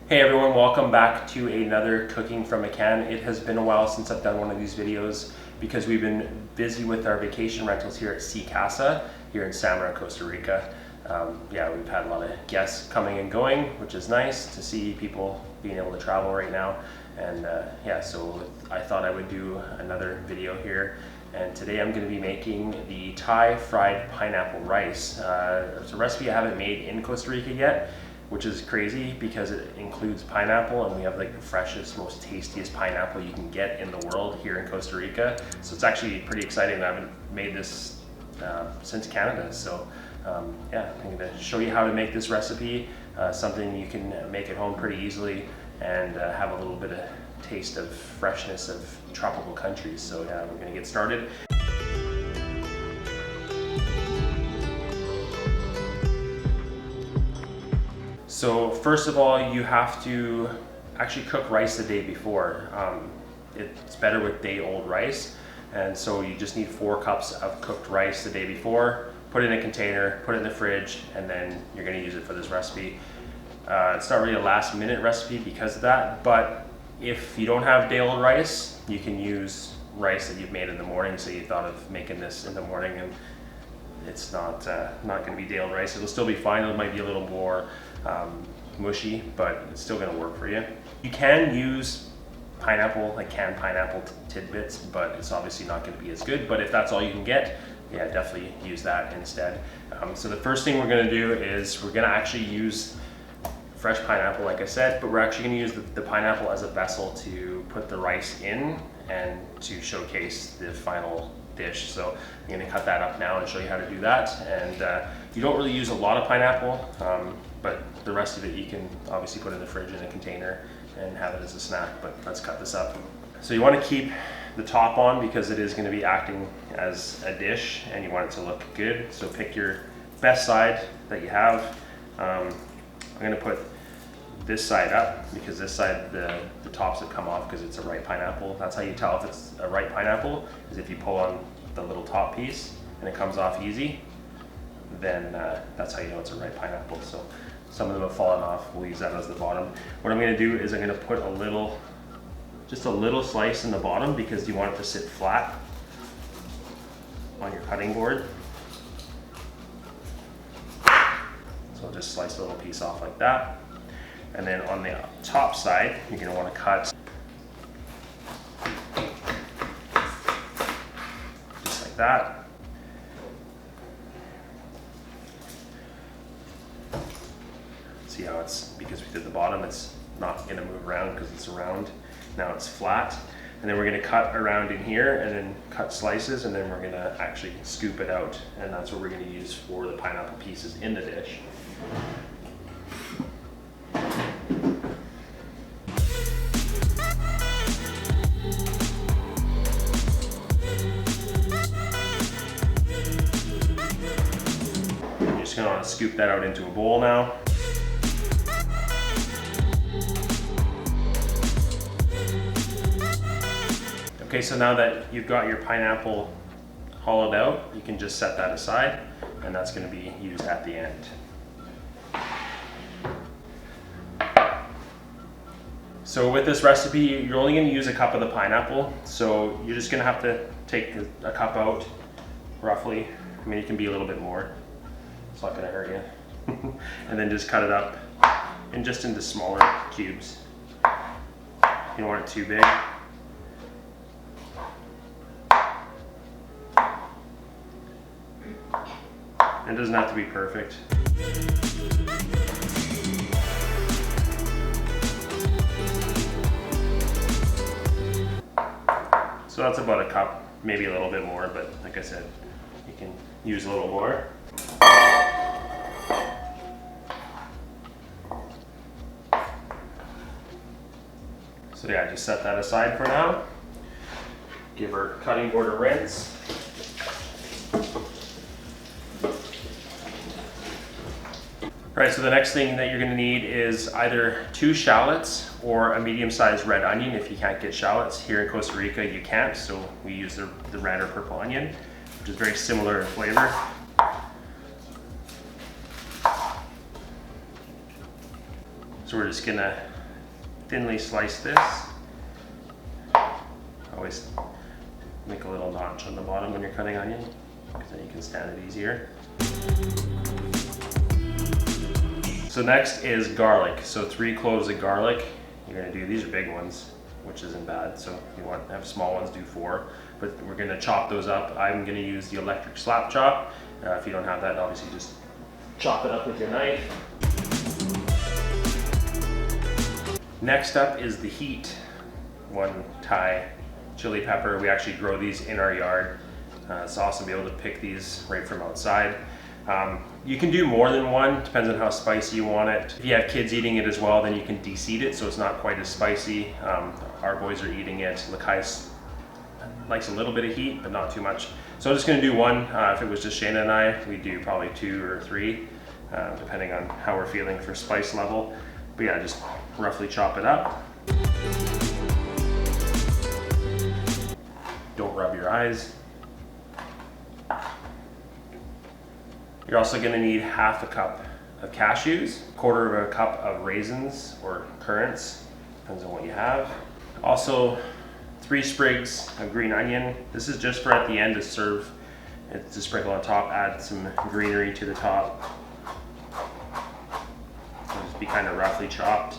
Hey everyone, welcome back to another Cooking from a Can. It has been a while since I've done one of these videos because we've been busy with our vacation rentals here at Sea Casa here in Samara, Costa Rica. We've had a lot of guests coming and going, which is nice to see people being able to travel right now. And so I thought I would do another video here. And today I'm going to be making the Thai fried pineapple rice. It's a recipe I haven't made in Costa Rica yet, which is crazy because it includes pineapple, and we have like the freshest, most tastiest pineapple you can get in the world here in Costa Rica. So it's actually pretty exciting. I haven't made this since Canada. So I'm going to show you how to make this recipe, something you can make at home pretty easily and have a little bit of taste of freshness of tropical countries. So we're going to get started. So first of all, you have to actually cook rice the day before. It's better with day-old rice, and so you just need 4 cups of cooked rice the day before. Put it in a container, put it in the fridge, and then you're going to use it for this recipe. It's not really a last-minute recipe because of that, but if you don't have day-old rice, you can use rice that you've made in the morning. So you thought of making this in the morning, and it's not going to be day-old rice. It'll still be fine. It might be a little more mushy, but it's still going to work for you. You can use pineapple, like canned pineapple tidbits, but it's obviously not going to be as good. But if that's all you can get, definitely use that instead. So the first thing we're going to do is we're going to actually use fresh pineapple, like I said, but we're actually going to use the pineapple as a vessel to put the rice in and to showcase the final dish. So I'm going to cut that up now and show you how to do that. And you don't really use a lot of pineapple, but the rest of it you can obviously put in the fridge in a container and have it as a snack. But let's cut this up. So you want to keep the top on because it is going to be acting as a dish and you want it to look good. So pick your best side that you have. I'm going to put this side up because this side, the tops have come off because it's a ripe pineapple. That's how you tell if it's a ripe pineapple, is if you pull on the little top piece and it comes off easy, then that's how you know it's a ripe pineapple. So some of them have fallen off. We'll use that as the bottom. What I'm going to do is I'm going to put just a little slice in the bottom because you want it to sit flat on your cutting board. So I'll just slice a little piece off like that. And then on the top side, you're going to want to cut just like that. See how it's, because we did the bottom, it's not going to move around because it's round. Now it's flat. And then we're going to cut around in here and then cut slices, and then we're going to actually scoop it out. And that's what we're going to use for the pineapple pieces in the dish. You're just going to want to scoop that out into a bowl now. Okay, so now that you've got your pineapple hollowed out, you can just set that aside, and that's going to be used at the end. So with this recipe, you're only going to use a cup of the pineapple, so you're just going to have to take a cup out, roughly. I mean, it can be a little bit more. It's not going to hurt you. And then just cut it up into smaller cubes. You don't want it too big. It doesn't have to be perfect. So that's about a cup, maybe a little bit more, but like I said, you can use a little more. So just set that aside for now. Give our cutting board a rinse. All right, so the next thing that you're going to need is either 2 shallots or a medium-sized red onion. If you can't get shallots here in Costa Rica, you can't, so we use the red or purple onion, which is very similar in flavor. So we're just gonna thinly slice this. Always make a little notch on the bottom when you're cutting onion, because then you can stand it easier. So next is garlic. So 3 cloves of garlic. You're gonna do, these are big ones, which isn't bad. So if you want to have small ones, do 4. But we're gonna chop those up. I'm gonna use the electric slap chop. If you don't have that, obviously just chop it up with your knife. Next up is the heat. 1 Thai chili pepper. We actually grow these in our yard. It's awesome to be able to pick these right from outside. You can do more than 1, depends on how spicy you want it. If you have kids eating it as well, then you can de-seed it so it's not quite as spicy. Our boys are eating it. Lakai's likes a little bit of heat, but not too much. So I'm just gonna do 1. If it was just Shayna and I, we'd do probably 2 or 3, depending on how we're feeling for spice level. But yeah, just roughly chop it up. Don't rub your eyes. You're also gonna need 1/2 cup of cashews, 1/4 cup of raisins or currants, depends on what you have. Also, 3 sprigs of green onion. This is just for at the end to serve. It's to sprinkle on top, add some greenery to the top. It'll just be kind of roughly chopped.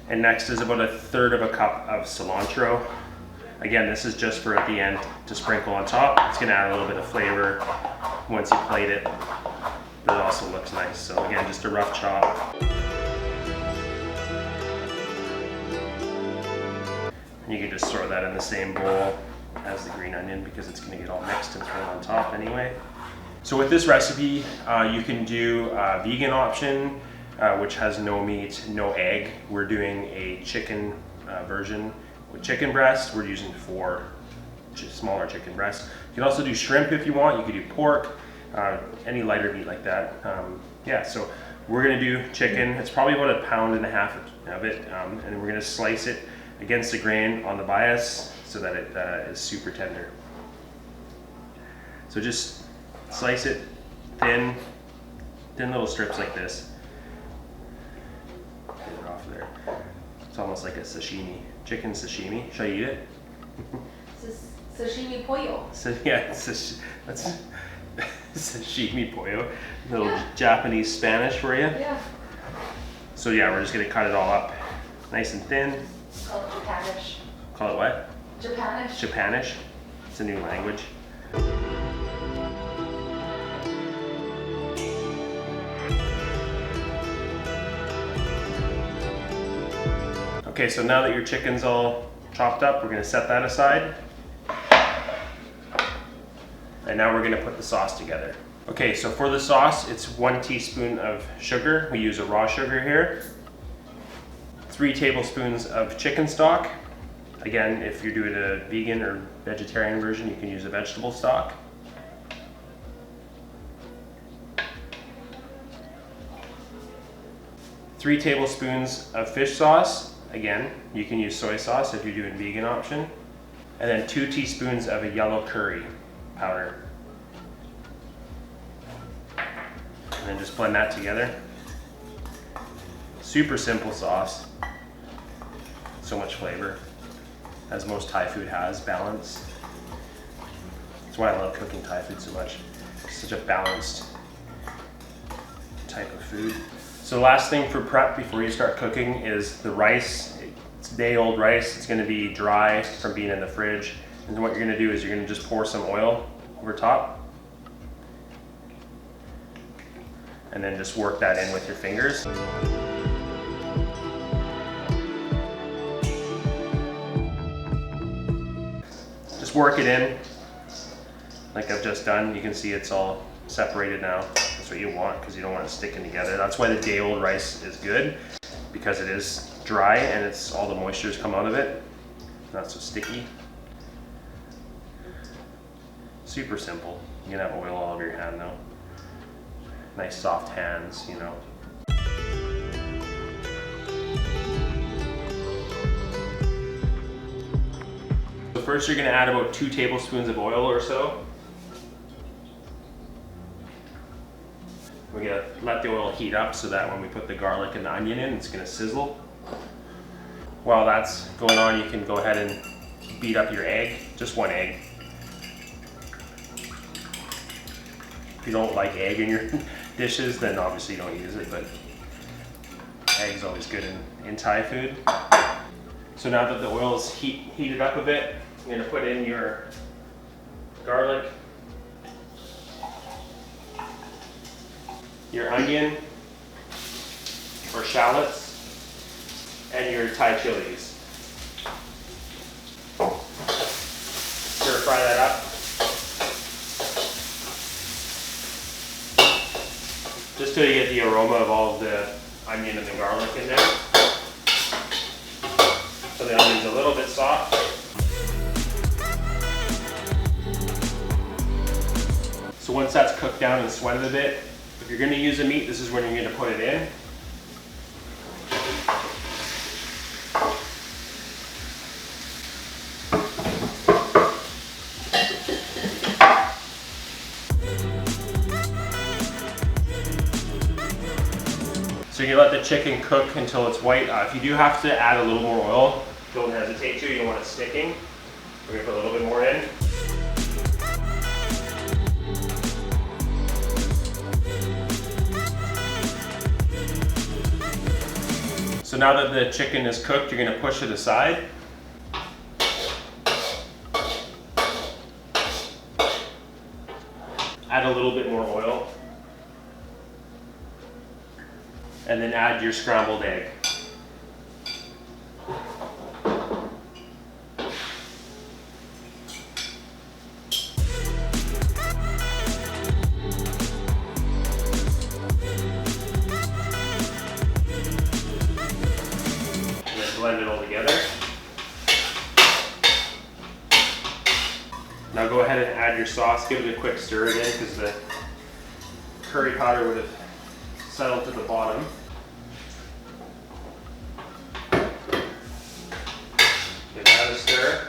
And next is about 1/3 cup of cilantro. Again, this is just for at the end to sprinkle on top. It's gonna add a little bit of flavor once you plate it, but it also looks nice. So again, just a rough chop. And you can just throw that in the same bowl as the green onion because it's gonna get all mixed and thrown on top anyway. So with this recipe, you can do a vegan option, which has no meat, no egg. We're doing a chicken version with chicken breast. We're using 4 smaller chicken breasts. You can also do shrimp if you want. You could do pork, any lighter meat like that. Yeah, so we're gonna do chicken. It's probably about 1.5 pounds of it, and we're gonna slice it against the grain on the bias so that it is super tender. So just slice it thin little strips like this. Get it off there. It's almost like a sashimi, chicken sashimi. Should I eat it? Sashimi pollo. So yeah, that's sashimi pollo. A little Japanese Spanish for you. Yeah. So yeah, we're just gonna cut it all up nice and thin. Call it Japanish. Call it what? Japanish. Japanish. It's a new language. Okay, so now that your chicken's all chopped up, we're gonna set that aside. And now we're gonna put the sauce together. Okay, so for the sauce, it's 1 teaspoon of sugar. We use a raw sugar here. 3 tablespoons of chicken stock. Again, if you're doing a vegan or vegetarian version, you can use a vegetable stock. 3 tablespoons of fish sauce. Again, you can use soy sauce if you're doing vegan option. And then 2 teaspoons of a yellow curry powder. And then just blend that together. Super simple sauce. So much flavor, as most Thai food has, balance. That's why I love cooking Thai food so much. It's such a balanced type of food. So the last thing for prep before you start cooking is the rice. It's day-old rice. It's gonna be dry from being in the fridge. And what you're gonna do is you're gonna just pour some oil over top. And then just work that in with your fingers. Just work it in like I've just done. You can see it's all separated now. That's what you want because you don't want it sticking together. That's why the day-old rice is good, because it is dry and it's all the moistures come out of it. Not so sticky. Super simple. You can have oil all over your hand though. Nice soft hands, you know. So first you're gonna add about 2 tablespoons of oil or so. We're gonna let the oil heat up so that when we put the garlic and the onion in, it's gonna sizzle. While that's going on, you can go ahead and beat up your egg, just one egg. If you don't like egg in your dishes, then obviously you don't use it, but egg's always good in Thai food. So now that the oil's heated up a bit, you're gonna put in your garlic, your onion or shallots, and your Thai chilies. Stir fry that up. Just till you get the aroma of all of the onion and the garlic in there. So the onion's a little bit soft. So once that's cooked down and sweated a bit, if you're going to use a meat, this is when you're going to put it in. So you let the chicken cook until it's white. If you do have to add a little more oil, don't hesitate to. You don't want it sticking. We're going to put a little bit more in. So now that the chicken is cooked, you're going to push it aside. Add a little bit more oil. And then add your scrambled egg. Blend it all together. Now go ahead and add your sauce. Give it a quick stir again because the curry powder would have settled to the bottom. Give that a stir.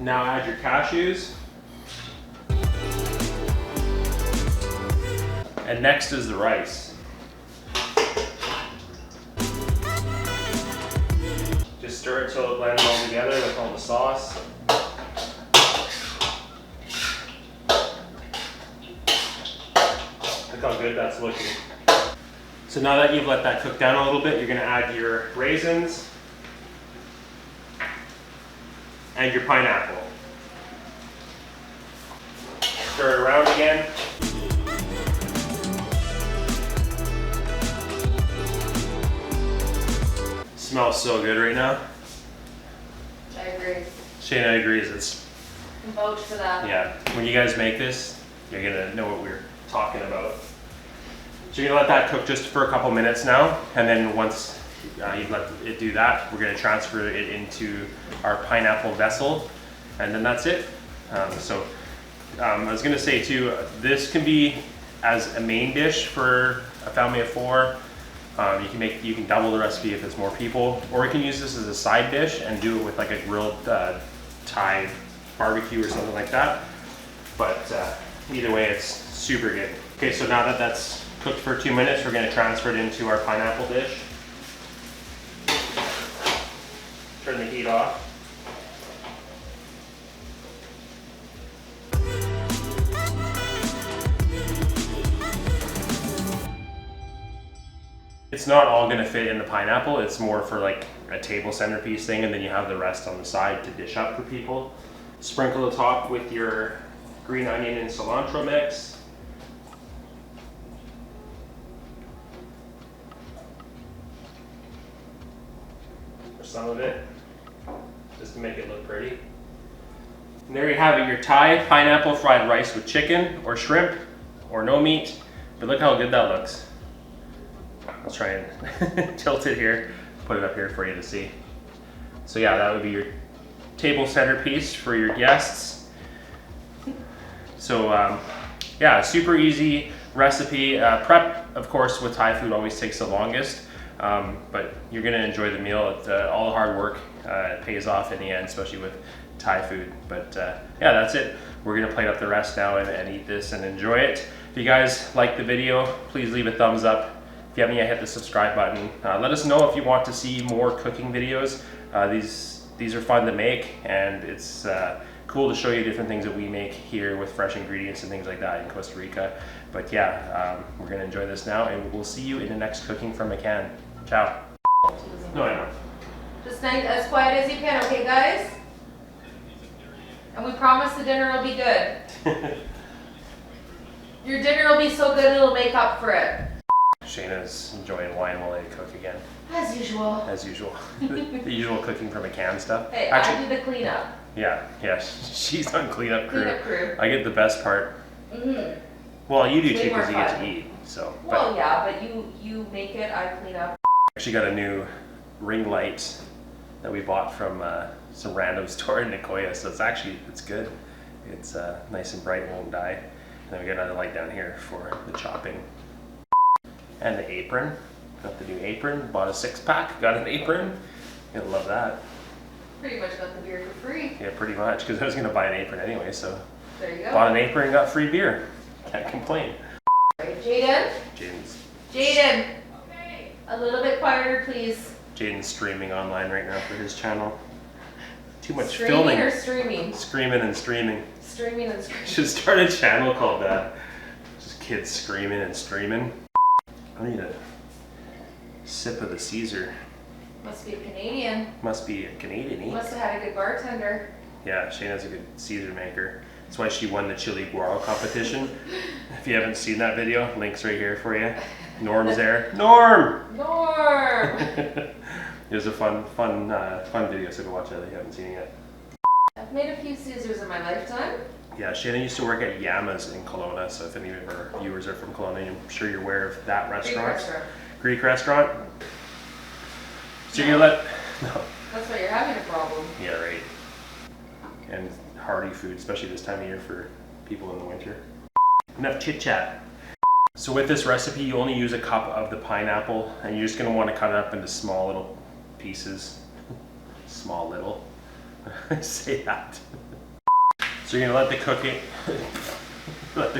Now add your cashews. And next is the rice. Just stir it till it blends all together with all the sauce. Look how good that's looking. So now that you've let that cook down a little bit, you're going to add your raisins and your pineapple. Stir it around again. Smells so good right now. I agree. Shayna agrees. It's Vote for that. yeah. When you guys make this, you're gonna know what we're talking about. So you're gonna let that cook just for a couple minutes now, and then once you've let it do that, we're gonna transfer it into our pineapple vessel, and then that's it. I was gonna say too, this can be as a main dish for a family of 4. You can double the recipe if it's more people, or you can use this as a side dish and do it with like a grilled Thai barbecue or something like that. But either way, it's super good. Okay, so now that that's cooked for 2 minutes, we're going to transfer it into our pineapple dish. Turn the heat off. It's not all going to fit in the pineapple. It's more for like a table centerpiece thing, and then you have the rest on the side to dish up for people. Sprinkle the top with your green onion and cilantro mix. For some of it, just to make it look pretty. And there you have it, your Thai pineapple fried rice with chicken or shrimp or no meat. But look how good that looks. I'll try and tilt it here, put it up here for you to see. So yeah, that would be your table centerpiece for your guests. So yeah, super easy recipe. Prep, of course, with Thai food always takes the longest, but you're gonna enjoy the meal. All the hard work pays off in the end, especially with Thai food. But yeah, that's it. we're gonna plate up the rest now and eat this and enjoy it. If you guys like the video, please leave a thumbs up. If you haven't yet, hit the subscribe button. Let us know if you want to see more cooking videos. These are fun to make, and it's cool to show you different things that we make here with fresh ingredients and things like that in Costa Rica. But yeah, we're gonna enjoy this now, and we'll see you in the next Cooking from a Can. Ciao. No, I know. Just nice, as quiet as you can, okay guys? And we promise the dinner will be good. Your dinner will be so good it'll make up for it. Shayna's enjoying wine while I cook again. As usual. As usual. The usual Cooking from a Can stuff. Hey, Actually, I do the cleanup. yeah, she's on cleanup crew. Cleanup crew. I get the best part. Mm-hmm. Well, you do Way too more because you get fun. to eat. So. Well, yeah, but you make it, I clean up. Actually got a new ring light that we bought from some random store in Nicoya, so it's good. It's nice and bright, won't die. And then we got another light down here for the chopping. And the apron. Got the new apron. Bought a 6-pack. Got an apron. You'll love that. Pretty much got the beer for free. Yeah, pretty much, because I was gonna buy an apron anyway. So There you go. bought an apron and got free beer. Can't complain. Right, Jaden? Jaden! Okay. A little bit quieter, please. Jaden's streaming online right now for his channel. Too much Streaming filming. or streaming? Screaming and streaming. Streaming and streaming. Should start a channel called that. Just kids screaming and streaming. I need a sip of the Caesar. Must be a Canadian. Must be a Canadian. Must have had a good bartender. Yeah, Shayna's a good Caesar maker. That's why she won the chili guaro competition. If you haven't seen that video, link's right here for you. Norm's there. Norm! Norm! It was a fun video, so go watch it if you haven't seen it yet. I've made a few Caesars in my lifetime. Yeah, Shannon used to work at Yama's in Kelowna, so if any of our viewers are from Kelowna, I'm sure you're aware of that restaurant. Greek restaurant. So you're gonna let... No. That's why you're having a problem. Yeah, right. And hearty food, especially this time of year for people in the winter. Enough chit chat. So with this recipe, you only use a cup of the pineapple, and you're just gonna want to cut it up into small little pieces. Small little. Say that. So you're gonna let the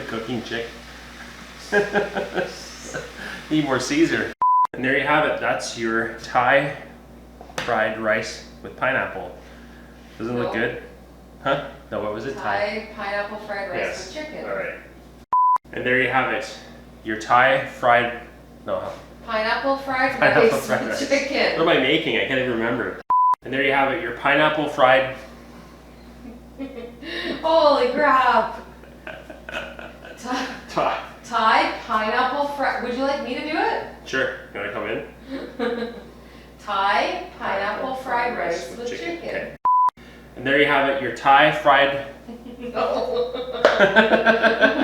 cooking chick. Need more Caesar. And there you have it. That's your Thai fried rice with pineapple. Doesn't it look good? Huh? No, what was it? Thai pineapple fried rice Yes. with chicken. All right. And there you have it. Your Thai fried, no. Pineapple fried Pineapple rice fried with rice. chicken. What am I making? I can't even remember. And there you have it. Your pineapple fried. Holy crap. Thai. Thai pineapple fried. Would you like me to do it? Sure. You want to come in? Thai pineapple fried rice with chicken. Okay. And there you have it. Your Thai fried. Oh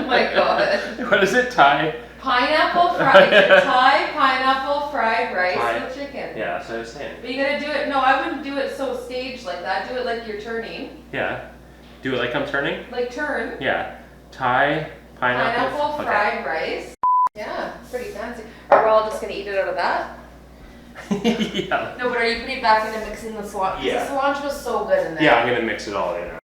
my god. What is it? Thai. Pineapple fried. Thai pineapple fried rice Thai. with chicken. Yeah, that's what I was saying. But you gotta do it. No, I wouldn't do it so staged like that. Do it like you're turning. Yeah. Do it like I'm turning? Like turn. Yeah. Thai pineapple. Pineapple fried rice. Yeah, pretty fancy. Are we all just gonna eat it out of that? Yeah. No, but are you putting it back into mixing the cilantro? Yeah. The cilantro's so good in there. Yeah, I'm gonna mix it all in now.